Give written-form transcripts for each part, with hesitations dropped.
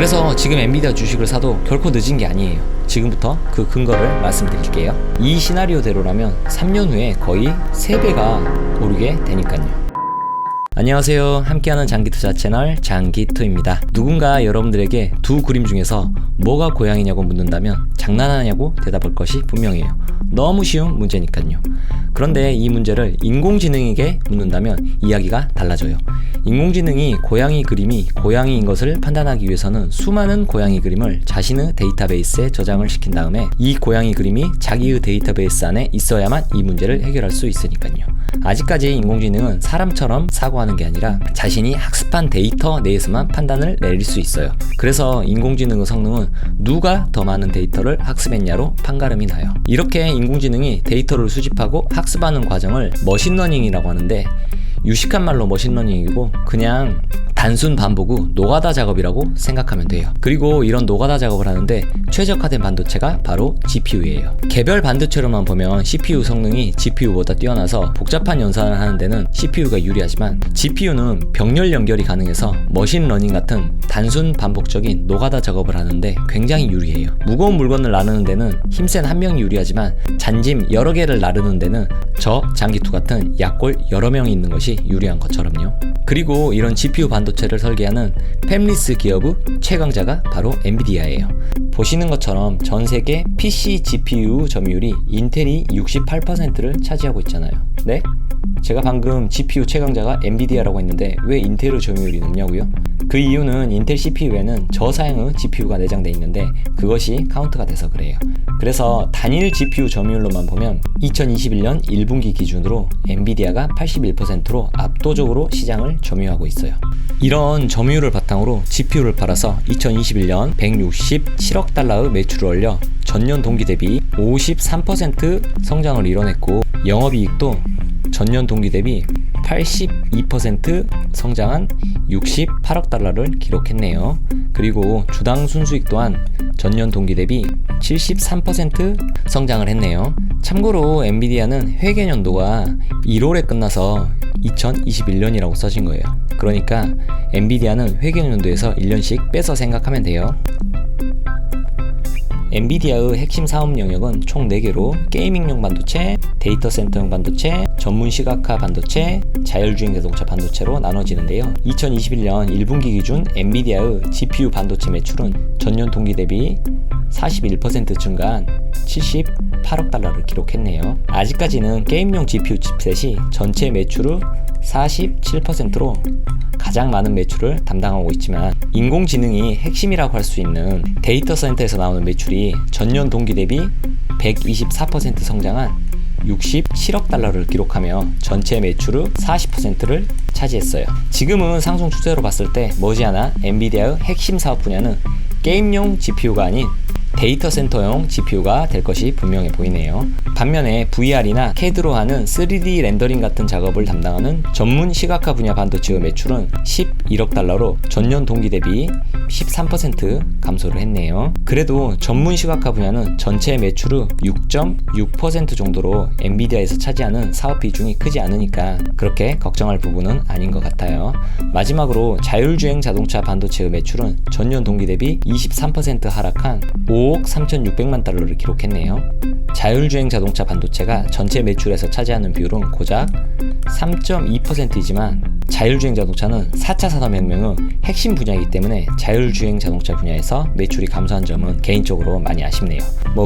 그래서 지금 엔비디아 주식을 사도 결코 늦은 게 아니에요. 지금부터 그 근거를 말씀드릴게요. 이 시나리오대로라면 3년 후에 거의 3배가 오르게 되니까요. 안녕하세요. 함께하는 장기투자 채널 장기투입니다. 누군가 여러분들에게 두 그림 중에서 뭐가 고양이냐고 묻는다면 장난하냐고 대답할 것이 분명해요. 너무 쉬운 문제니까요. 그런데 이 문제를 인공지능에게 묻는다면 이야기가 달라져요. 인공지능이 고양이 그림이 고양이인 것을 판단하기 위해서는 수많은 고양이 그림을 자신의 데이터베이스에 저장을 시킨 다음에 이 고양이 그림이 자기의 데이터베이스 안에 있어야만 이 문제를 해결할 수 있으니까요. 아직까지 인공지능은 사람처럼 사고하는 게 아니라 자신이 학습한 데이터 내에서만 판단을 내릴 수 있어요. 그래서 인공지능의 성능은 누가 더 많은 데이터를 학습했냐로 판가름이 나요. 이렇게 인공지능이 데이터를 수집하고 학습하는 과정을 머신러닝이라고 하는데, 유식한 말로 머신러닝이고 그냥 단순 반복 후 노가다 작업이라고 생각하면 돼요. 그리고 이런 노가다 작업을 하는데 최적화된 반도체가 바로 GPU예요. 개별 반도체로만 보면 CPU 성능이 GPU보다 뛰어나서 복잡한 연산을 하는 데는 CPU가 유리하지만, GPU는 병렬 연결이 가능해서 머신러닝 같은 단순 반복적인 노가다 작업을 하는데 굉장히 유리해요. 무거운 물건을 나르는 데는 힘센 한 명이 유리하지만 잔짐 여러 개를 나르는 데는 저 장기투 같은 약골 여러 명이 있는 것이 유리한 것처럼요. 그리고 이런 GPU 반도체를 설계하는 팹리스 기업의 최강자가 바로 엔비디아예요. 보시는 것처럼 전 세계 PC GPU 점유율이 인텔이 68%를 차지하고 있잖아요. 네? 제가 방금 GPU 최강자가 엔비디아라고 했는데 왜 인텔의 점유율이 높냐고요? 그 이유는 인텔 CPU에는 저사양의 GPU가 내장되어 있는데 그것이 카운트가 돼서 그래요. 그래서 단일 GPU 점유율로만 보면 2021년 1분기 기준으로 엔비디아가 81%로 압도적으로 시장을 점유하고 있어요. 이런 점유율을 바탕으로 GPU를 팔아서 2021년 167억 달러의 매출을 올려 전년 동기 대비 53% 성장을 이뤄냈고, 영업이익도 전년 동기 대비 82% 성장한 68억 달러를 기록했네요. 그리고 주당 순수익 또한 전년 동기 대비 73% 성장을 했네요. 참고로 엔비디아는 회계연도가 1월에 끝나서 2021년이라고 써진 거예요. 그러니까 엔비디아는 회계연도에서 1년씩 빼서 생각하면 돼요. 엔비디아의 핵심 사업 영역은 총 4개로 게이밍용 반도체, 데이터 센터용 반도체, 전문 시각화 반도체, 자율주행 자동차 반도체로 나눠지는데요. 2021년 1분기 기준 엔비디아의 GPU 반도체 매출은 전년 동기 대비 41% 증가한 78억 달러를 기록했네요. 아직까지는 게임용 GPU 칩셋이 전체 매출의 47%로 가장 많은 매출을 담당하고 있지만, 인공지능이 핵심이라고 할 수 있는 데이터 센터에서 나오는 매출이 전년 동기 대비 124% 성장한 67억 달러를 기록하며 전체 매출의 40%를 차지했어요. 지금은 상승 추세로 봤을 때 머지않아 엔비디아의 핵심 사업 분야는 게임용 GPU가 아닌 데이터 센터용 GPU가 될 것이 분명해 보이네요. 반면에 VR이나 CAD로 하는 3D 렌더링 같은 작업을 담당하는 전문 시각화 분야 반도체의 매출은 11억 달러로 전년 동기 대비 13% 감소를 했네요. 그래도 전문 시각화 분야는 전체 매출의 6.6% 정도로 엔비디아에서 차지하는 사업 비중이 크지 않으니까 그렇게 걱정할 부분은 아닌 것 같아요. 마지막으로 자율주행 자동차 반도체의 매출은 전년 동기 대비 23% 하락한 5억 3,600만 달러를 기록했네요. 자율주행 자동차 반도체가 전체 매출에서 차지하는 비율은 고작 3.2%이지만 자율주행 자동차는 4차 산업혁명의 핵심 분야이기 때문에 자율주행 자동차 분야에서 매출이 감소한 점은 개인적으로 많이 아쉽네요.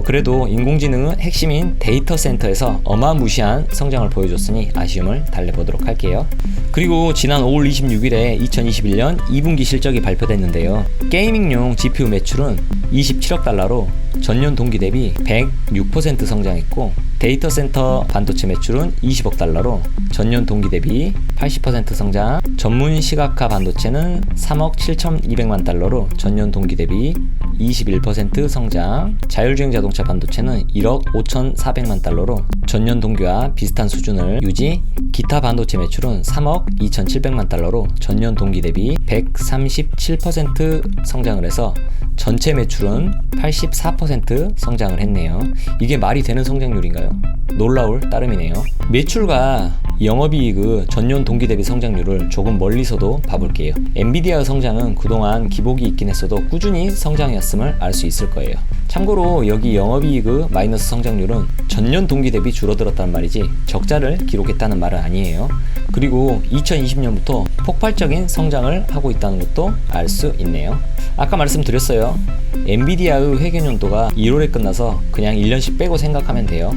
그래도 인공지능의 핵심인 데이터 센터에서 어마무시한 성장을 보여줬으니 아쉬움을 달래보도록 할게요. 그리고 지난 5월 26일에 2021년 2분기 실적이 발표됐는데요. 게이밍용 GPU 매출은 27억 달러로 전년 동기 대비 106% 성장했고, 데이터 센터 반도체 매출은 20억 달러로 전년 동기 대비 80% 성장, 전문 시각화 반도체는 3억 7,200만 달러로 전년 동기 대비 21% 성장, 자율주행 자동차 반도체는 1억 5,400만 달러로 전년 동기와 비슷한 수준을 유지, 기타 반도체 매출은 3억 2,700만 달러로 전년 동기 대비 137% 성장을 해서 전체 매출은 84% 성장을 했네요. 이게 말이 되는 성장률인가요? 놀라울 따름이네요. 매출과 영업이익의 전년 동기 대비 성장률을 조금 멀리서도 봐볼게요. 엔비디아의 성장은 그동안 기복이 있긴 했어도 꾸준히 성장이었음을 알 수 있을 거예요. 참고로 여기 영업이익의 마이너스 성장률은 전년 동기 대비 줄어들었단 말이지 적자를 기록했다는 말은 아니에요. 그리고 2020년부터 폭발적인 성장을 하고 있다는 것도 알 수 있네요. 아까 말씀드렸어요. 엔비디아의 회계연도가 1월에 끝나서 그냥 1년씩 빼고 생각하면 돼요.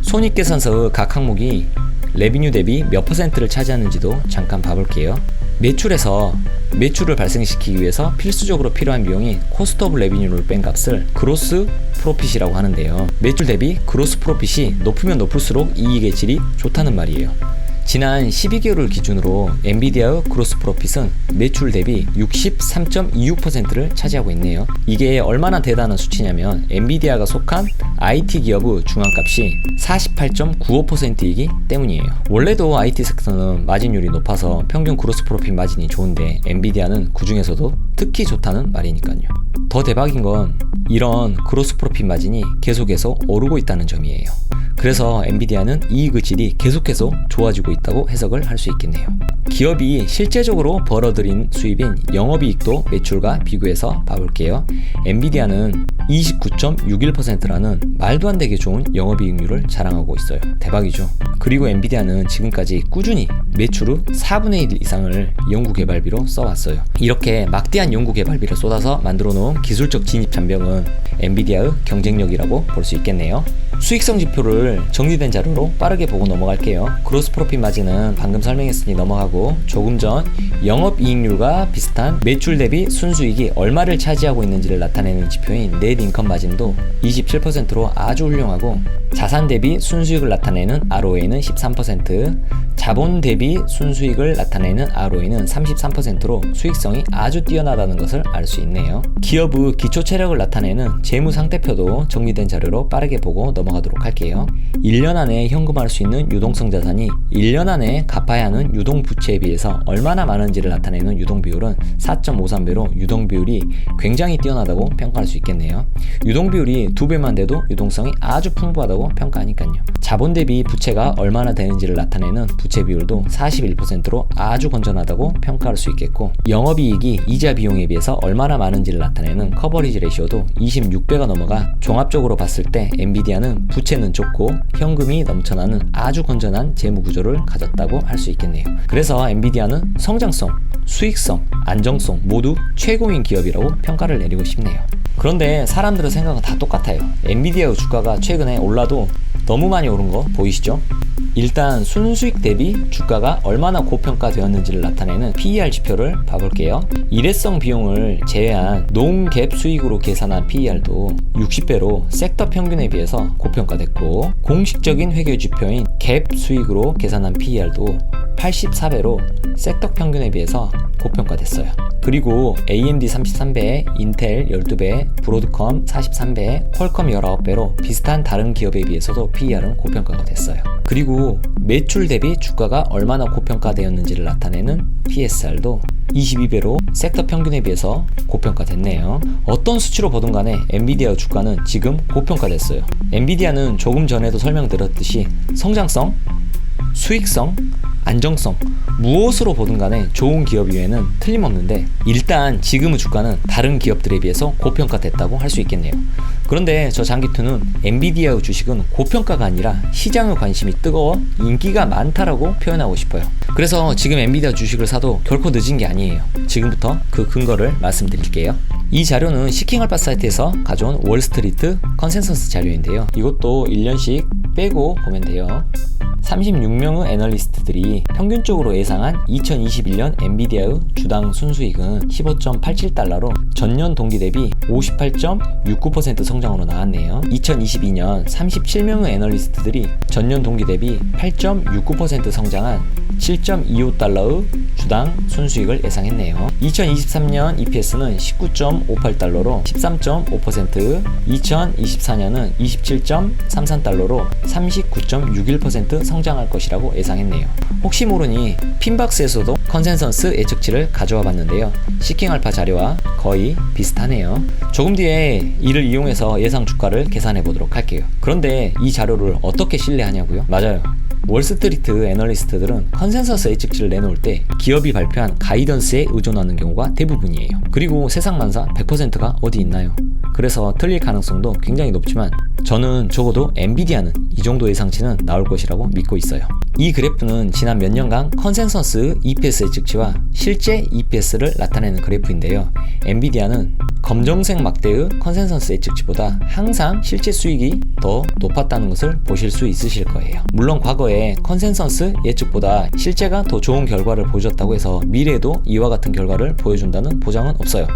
손익계산서의 각 항목이 레비뉴 대비 몇 %를 차지하는지도 잠깐 봐볼게요. 매출에서 매출을 발생시키기 위해서 필수적으로 필요한 비용이 코스트 오브 레비뉴를 뺀 값을 그로스 프로핏이라고 하는데요. 매출 대비 그로스 프로핏이 높으면 높을수록 이익의 질이 좋다는 말이에요. 지난 12개월을 기준으로 엔비디아의 그로스 프로핏은 매출 대비 63.26%를 차지하고 있네요. 이게 얼마나 대단한 수치냐면 엔비디아가 속한 IT 기업의 중앙값이 48.95%이기 때문이에요. 원래도 IT 섹터는 마진율이 높아서 평균 그로스 프로핏 마진이 좋은데 엔비디아는 그 중에서도 특히 좋다는 말이니까요. 더 대박인 건 이런 그로스 프로핏 마진이 계속해서 오르고 있다는 점이에요. 그래서 엔비디아는 이익의 질이 계속해서 좋아지고 있다고 해석을 할 수 있겠네요. 기업이 실제적으로 벌어들인 수입인 영업이익도 매출과 비교해서 봐볼게요. 엔비디아는 29.61%라는 말도 안 되게 좋은 영업이익률을 자랑하고 있어요. 대박이죠. 그리고 엔비디아는 지금까지 꾸준히 매출의 4분의 1 이상을 연구개발비로 써왔어요. 이렇게 막대한 연구개발비를 쏟아서 만들어 놓은 기술적 진입 장벽은 엔비디아의 경쟁력이라고 볼 수 있겠네요. 수익성 지표를 정리된 자료로 빠르게 보고 넘어갈게요. 그로스 프로핏 마진은 방금 설명했으니 넘어가고, 조금 전 영업이익률과 비슷한 매출 대비 순수익이 얼마를 차지하고 있는지를 나타내는 지표인 넷 인컴 마진도 27%로 아주 훌륭하고, 자산 대비 순수익을 나타내는 ROA는 13%, 자본 대비 순수익을 나타내는 ROA는 33%로 수익성이 아주 뛰어나다는 것을 알 수 있네요. 기업의 기초 체력을 나타내는 재무 상태표도 정리된 자료로 빠르게 보고 넘어가도록 할게요. 1년 안에 현금화할 수 있는 유동성 자산이 1년 안에 갚아야 하는 유동 부채에 비해서 얼마나 많은지를 나타내는 유동 비율은 4.53배로 유동 비율이 굉장히 뛰어나다고 평가할 수 있겠네요. 유동 비율이 2배만 돼도 유동성이 아주 풍부하다고 평가하니까요. 자본 대비 부채가 얼마나 되는지를 나타내는 부채 비율도 41%로 아주 건전하다고 평가할 수 있겠고, 영업이익이 이자 비용에 비해서 얼마나 많은지를 나타내는 커버리지 레시오도 26배가 넘어가 종합적으로 봤을 때 엔비디아는 부채는 적고 현금이 넘쳐나는 아주 건전한 재무 구조를 가졌다고 할 수 있겠네요. 그래서 엔비디아는 성장성, 수익성, 안정성 모두 최고인 기업이라고 평가를 내리고 싶네요. 그런데 사람들의 생각은 다 똑같아요. 엔비디아의 주가가 최근에 올라도 너무 많이 오른 거 보이시죠? 일단 순수익 대비 주가가 얼마나 고평가되었는지를 나타내는 PER 지표를 봐볼게요. 일회성 비용을 제외한 농갭 수익으로 계산한 PER도 60배로 섹터 평균에 비해서 고평가됐고, 공식적인 회계 지표인 갭 수익으로 계산한 PER도 84배로 섹터 평균에 비해서 고평가됐어요. 그리고 AMD 33배, 인텔 12배, 브로드컴 43배, 퀄컴 19배로 비슷한 다른 기업에 비해서도 PER은 고평가가 됐어요. 그리고 매출 대비 주가가 얼마나 고평가되었는지를 나타내는 PSR도 22배로 섹터 평균에 비해서 고평가됐네요. 어떤 수치로 보든 간에 엔비디아 주가는 지금 고평가됐어요. 엔비디아는 조금 전에도 설명드렸듯이 성장성, 수익성, 안정성 무엇으로 보든 간에 좋은 기업 이외에는 틀림없는데, 일단 지금의 주가는 다른 기업들에 비해서 고평가됐다고 할 수 있겠네요. 그런데 저 장기투는 엔비디아의 주식은 고평가가 아니라 시장의 관심이 뜨거워 인기가 많다라고 표현하고 싶어요. 그래서 지금 엔비디아 주식을 사도 결코 늦은 게 아니에요. 지금부터 그 근거를 말씀드릴게요. 이 자료는 시킹알파 사이트에서 가져온 월스트리트 컨센서스 자료인데요. 이것도 1년씩 빼고 보면 돼요. 36명의 애널리스트들이 평균적으로 예상한 2021년 엔비디아의 주당 순수익은 15.87달러로 전년 동기 대비 58.69% 성장으로 나왔네요. 2022년 37명의 애널리스트들이 전년 동기 대비 8.69% 성장한 7.25달러의 주당 순수익을 예상했네요. 2023년 EPS는 19.58달러로 13.5%, 2024년은 27.33달러로 39.61% 성장할 것이라고 예상했네요. 혹시 모르니 핀박스에서도 컨센서스 예측치를 가져와 봤는데요. 시킹알파 자료와 거의 비슷하네요. 조금 뒤에 이를 이용해서 예상 주가를 계산해 보도록 할게요. 그런데 이 자료를 어떻게 신뢰하냐고요? 맞아요. 월스트리트 애널리스트들은 컨센서스 예측치를 내놓을 때 기업이 발표한 가이던스에 의존하는 경우가 대부분이에요. 그리고 세상 만사 100%가 어디 있나요? 그래서 틀릴 가능성도 굉장히 높지만 저는 적어도 엔비디아는 이 정도 예상치는 나올 것이라고 믿고 있어요. 이 그래프는 지난 몇 년간 컨센서스 EPS 예측치와 실제 EPS를 나타내는 그래프인데요. 엔비디아는 검정색 막대의 컨센서스 예측치보다 항상 실제 수익이 더 높았다는 것을 보실 수 있으실 거예요. 물론 과거에 컨센서스 예측보다 실제가 더 좋은 결과를 보여줬다고 해서 미래에도 이와 같은 결과를 보여준다는 보장은 없어요.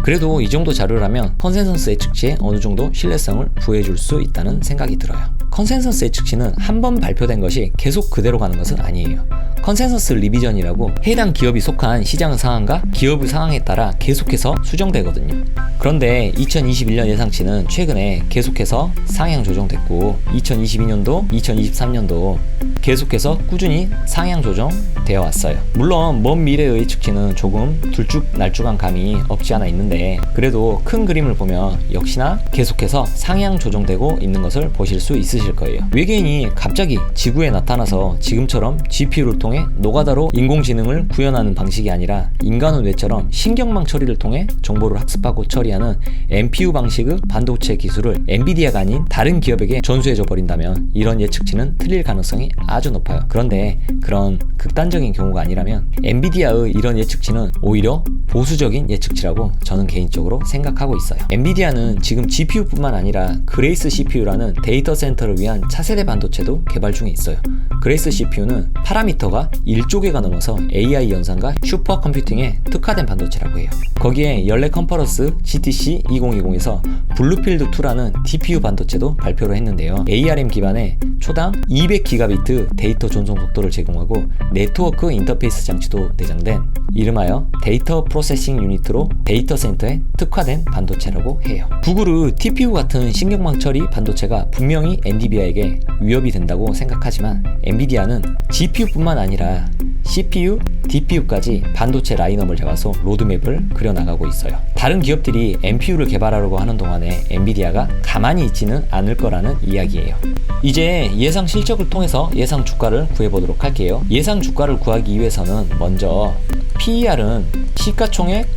그래도 이 정도 자료라면 컨센서스 예측치에 어느 정도 신뢰성을 부여해줄 수 있다는 생각이 들어요. 컨센서스 예측치는 한 번 발표된 것이 계속 그대로 가는 것은 아니에요. 컨센서스 리비전이라고 해당 기업이 속한 시장 상황과 기업의 상황에 따라 계속해서 수정되거든요. 그런데 2021년 예상치는 최근에 계속해서 상향 조정됐고 2022년도, 2023년도 계속해서 꾸준히 상향 조정되어 왔어요. 물론 먼 미래의 예측치는 조금 들쭉날쭉한 감이 없지 않아 있는데 그래도 큰 그림을 보면 역시나 계속해서 상향 조정되고 있는 것을 보실 수 있으실 거예요. 외계인이 갑자기 지구에 나타나서 지금처럼 GPU를 통해 노가다로 인공지능을 구현하는 방식이 아니라 인간은 왜처럼 신경망 처리를 통해 정보를 학습하고 처리하는 NPU 방식의 반도체 기술을 엔비디아가 아닌 다른 기업에게 전수해줘 버린다면 이런 예측치는 틀릴 가능성이 아주 높아요. 그런데 그런 극단적인 경우가 아니라면 엔비디아의 이런 예측치는 오히려 보수적인 예측치라고 저는 개인적으로 생각하고 있어요. 엔비디아는 지금 GPU뿐만 아니라 그레이스 CPU라는 데이터 센터를 위한 차세대 반도체도 개발 중에 있어요. 그레이스 CPU는 파라미터가 1조 개가 넘어서 AI 연산과 슈퍼 컴퓨팅에 특화된 반도체라고 해요. 거기에 연례 컨퍼런스 GTC 2020에서 블루필드2라는 DPU 반도체도 발표를 했는데요. ARM 기반의 초당 200기가비트 데이터 전송 속도를 제공하고 네트워크 인터페이스 장치도 내장된 이름하여 데이터 프로세싱 유닛으로 데이터 센터에 특화된 반도체라고 해요. 구글의 TPU 같은 신경망 처리 반도체가 분명히 엔비디아에게 위협이 된다고 생각하지만 엔비디아는 GPU뿐만 아니라 CPU, DPU까지 반도체 라인업을 잡아서 로드맵을 그려나가고 있어요. 다른 기업들이 NPU를 개발하려고 하는 동안에 엔비디아가 가만히 있지는 않을 거라는 이야기예요. 이제 예상 실적을 통해서 예상 주가를 구해보도록 할게요. 예상 주가를 구하기 위해서는 먼저 PER은 시가총액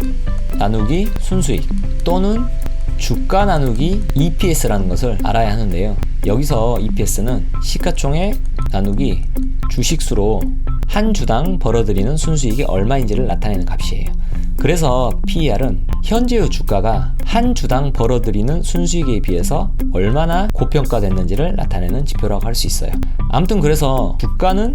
나누기 순수익 또는 주가 나누기 EPS라는 것을 알아야 하는데요. 여기서 EPS는 시가총액 나누기 주식수로 한 주당 벌어들이는 순수익이 얼마인지를 나타내는 값이에요. 그래서 PER은 현재의 주가가 한 주당 벌어들이는 순수익에 비해서 얼마나 고평가됐는지를 나타내는 지표라고 할 수 있어요. 아무튼 그래서 주가는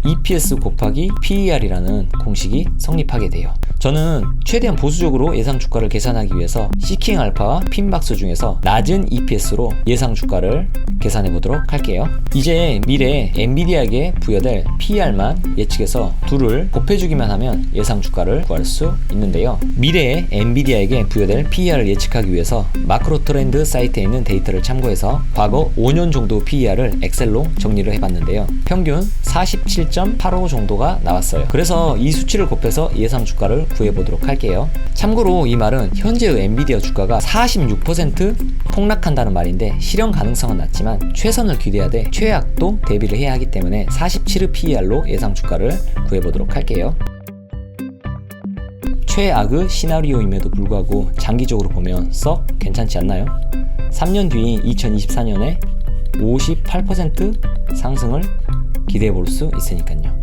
EPS 곱하기 PER이라는 공식이 성립하게 돼요. 저는 최대한 보수적으로 예상 주가를 계산하기 위해서 시킹 알파와 핀박스 중에서 낮은 EPS로 예상 주가를 계산해 보도록 할게요. 이제 미래 엔비디아에게 부여될 PER만 예측해서 둘을 곱해주기만 하면 예상 주가를 구할 수 있는데요. 미래에 엔비디아에게 부여될 PER을 예측하기 위해서 마크로 트렌드 사이트에 있는 데이터를 참고해서 과거 5년 정도 PER을 엑셀로 정리를 해봤는데요. 평균 47.85 정도가 나왔어요. 그래서 이 수치를 곱해서 예상 주가를 구해보도록 할게요. 참고로 이 말은 현재의 엔비디아 주가가 46% 폭락한다는 말인데 실현 가능성은 낮지만 최선을 기대해야 돼 최악도 대비를 해야 하기 때문에 47의 PER로 예상 주가를 구해보도록 할게요. 최악의 시나리오임에도 불구하고 장기적으로 보면 썩 괜찮지 않나요? 3년 뒤인 2024년에 58% 상승을 기대해 볼 수 있으니까요.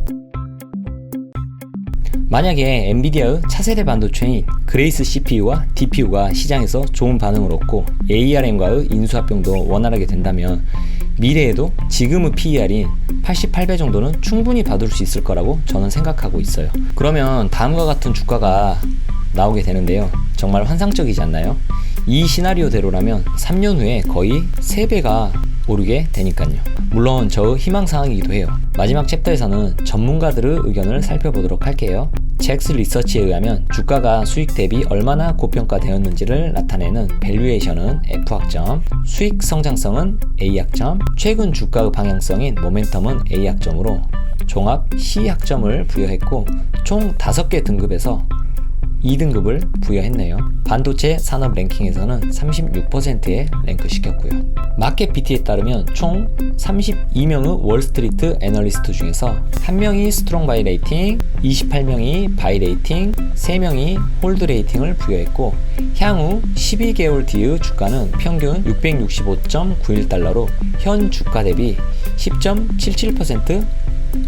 만약에 엔비디아의 차세대 반도체인 그레이스 CPU와 DPU가 시장에서 좋은 반응을 얻고 ARM과의 인수합병도 원활하게 된다면 미래에도 지금의 PER인 88배 정도는 충분히 받을 수 있을 거라고 저는 생각하고 있어요. 그러면 다음과 같은 주가가 나오게 되는데요. 정말 환상적이지 않나요? 이 시나리오대로라면 3년 후에 거의 3배가 오르게 되니까요. 물론 저의 희망사항이기도 해요. 마지막 챕터에서는 전문가들의 의견을 살펴보도록 할게요. 잭스 리서치에 의하면 주가가 수익 대비 얼마나 고평가되었는지를 나타내는 밸류에이션은 F학점, 수익 성장성은 A학점, 최근 주가의 방향성인 모멘텀은 A학점으로 종합 C학점을 부여했고 총 5개 등급에서 2등급을 부여했네요. 반도체 산업 랭킹에서는 36%에 랭크시켰고요. 마켓 BT에 따르면 총 32명의 월스트리트 애널리스트 중에서 1명이 스트롱 바이 레이팅, 28명이 바이 레이팅, 3명이 홀드 레이팅을 부여했고, 향후 12개월 뒤의 주가는 평균 665.91달러로 현 주가 대비 10.77%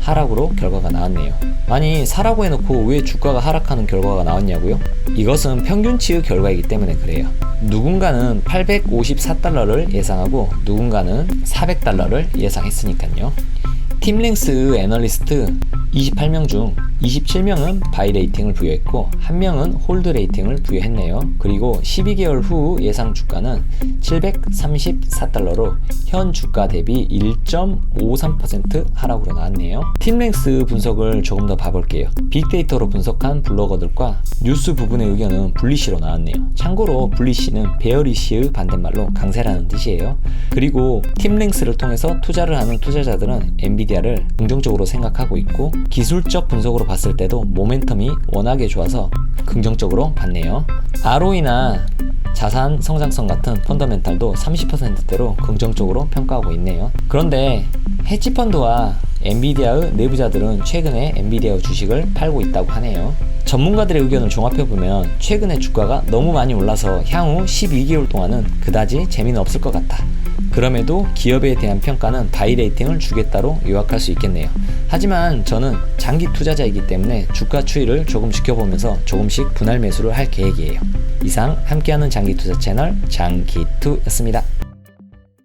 하락으로 결과가 나왔네요. 아니, 사라고 해놓고 왜 주가가 하락하는 결과가 나왔냐고요? 이것은 평균치의 결과이기 때문에 그래요. 누군가는 854달러를 예상하고 누군가는 400달러를 예상했으니까요. 팀랭스 애널리스트 28명 중 27명은 바이 레이팅을 부여했고 1명은 홀드 레이팅을 부여했네요. 그리고 12개월 후 예상 주가는 734달러로 현 주가 대비 1.53% 하락으로 나왔네요. 팀랭스 분석을 조금 더 봐볼게요. 빅데이터로 분석한 블로거들과 뉴스 부분의 의견은 불리시로 나왔네요. 참고로 불리시는 베어리시의 반대말로 강세라는 뜻이에요. 그리고 팀랭스를 통해서 투자를 하는 투자자들은 엔비디아를 긍정적으로 생각하고 있고, 기술적 분석으로 봤을 때도 모멘텀이 워낙에 좋아서 긍정적으로 봤네요. ROE나 자산 성장성 같은 펀더멘탈도 30%대로 긍정적으로 평가하고 있네요. 그런데 헤지펀드와 엔비디아의 내부자들은 최근에 엔비디아 주식을 팔고 있다고 하네요. 전문가들의 의견을 종합해보면 최근에 주가가 너무 많이 올라서 향후 12개월 동안은 그다지 재미는 없을 것 같다. 그럼에도 기업에 대한 평가는 바이 레이팅을 주겠다로 요약할 수 있겠네요. 하지만 저는 장기 투자자이기 때문에 주가 추이를 조금 지켜보면서 조금씩 분할 매수를 할 계획이에요. 이상 함께하는 장기 투자 채널 장기투였습니다.